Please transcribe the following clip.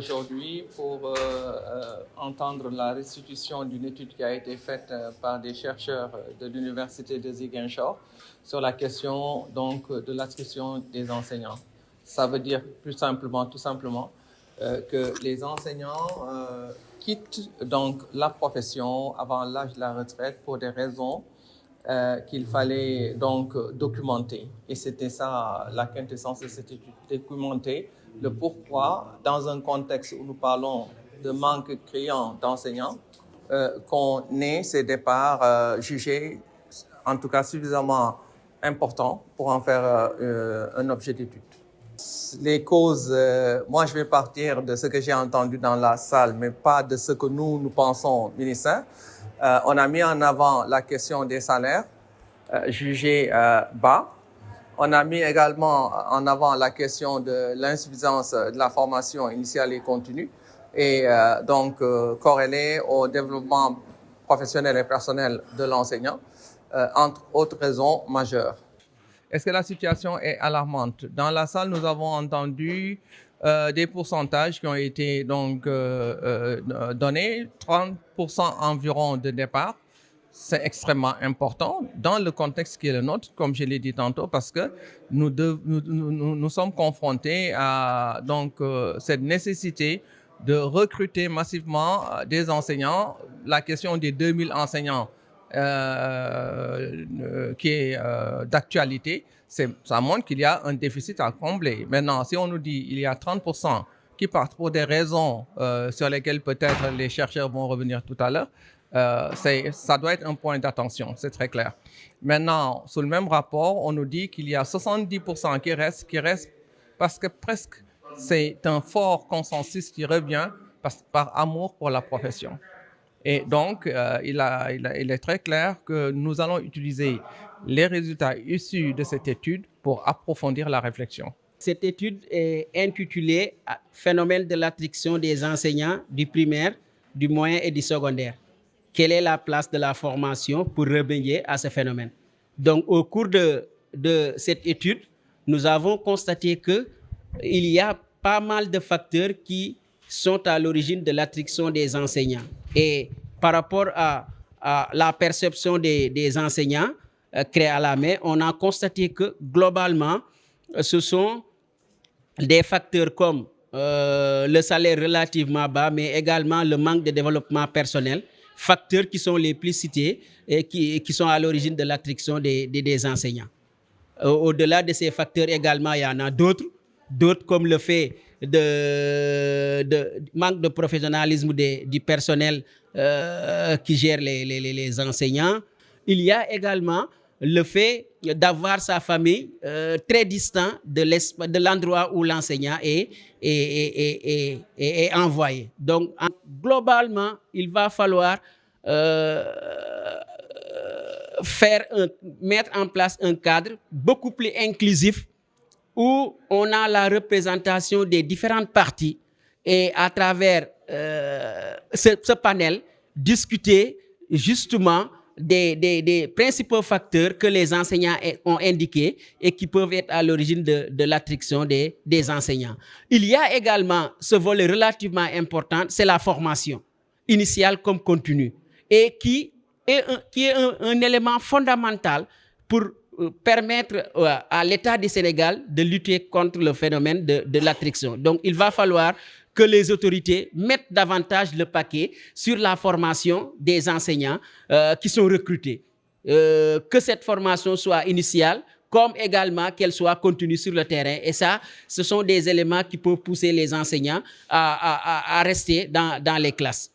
aujourd'hui pour entendre la restitution d'une étude qui a été faite par des chercheurs de l'Université de Ziguinchor sur la question donc, de l'attrition des enseignants. Ça veut dire tout simplement, que les enseignants quittent donc la profession avant l'âge de la retraite pour des raisons qu'il fallait donc documenter. Et c'était ça la quintessence de cette étude, documenter le pourquoi, dans un contexte où nous parlons de manque criant d'enseignants, qu'on ait ces départs jugés, en tout cas suffisamment importants pour en faire un objet d'étude. Les causes, moi je vais partir de ce que j'ai entendu dans la salle, mais pas de ce que nous pensons, ministère. On a mis en avant la question des salaires jugés bas. On a mis également en avant la question de l'insuffisance de la formation initiale et continue et donc corrélée au développement professionnel et personnel de l'enseignant, entre autres raisons majeures. Est-ce que la situation est alarmante? Dans la salle, nous avons entendu des pourcentages qui ont été donc donnés, 30% environ de départ. C'est extrêmement important dans le contexte qui est le nôtre, comme je l'ai dit tantôt, parce que nous sommes confrontés à donc, cette nécessité de recruter massivement des enseignants. La question des 2000 enseignants qui est d'actualité, ça montre qu'il y a un déficit à combler. Maintenant, si on nous dit qu'il y a 30% qui partent pour des raisons sur lesquelles peut-être les chercheurs vont revenir tout à l'heure, ça doit être un point d'attention, c'est très clair. Maintenant, sous le même rapport, on nous dit qu'il y a 70% qui restent parce que presque c'est un fort consensus qui revient par amour pour la profession. Et donc, il est très clair que nous allons utiliser les résultats issus de cette étude pour approfondir la réflexion. Cette étude est intitulée « Phénomène de l'attrition des enseignants du primaire, du moyen et du secondaire ». Quelle est la place de la formation pour remédier à ce phénomène? Donc, au cours de cette étude, nous avons constaté qu'il y a pas mal de facteurs qui sont à l'origine de l'attrition des enseignants. Et par rapport à la perception des enseignants créés à la main, on a constaté que globalement, ce sont des facteurs comme le salaire relativement bas, mais également le manque de développement personnel, facteurs qui sont les plus cités et qui sont à l'origine de l'attrition des enseignants. Au-delà de ces facteurs également, il y en a d'autres comme le fait de manque de professionnalisme du personnel qui gère les enseignants. Il y a également le fait d'avoir sa famille très distant de l'endroit où l'enseignant est envoyé. Donc, globalement, il va falloir mettre en place un cadre beaucoup plus inclusif où on a la représentation des différentes parties et à travers ce panel, discuter justement des principaux facteurs que les enseignants ont indiqués et qui peuvent être à l'origine de l'attrition des enseignants. Il y a également ce volet relativement important, c'est la formation initiale comme continue et qui est un élément fondamental pour permettre à l'État du Sénégal de lutter contre le phénomène de l'attrition. Donc, il va falloir que les autorités mettent davantage le paquet sur la formation des enseignants qui sont recrutés. Que cette formation soit initiale, comme également qu'elle soit continue sur le terrain. Et ça, ce sont des éléments qui peuvent pousser les enseignants à rester dans les classes.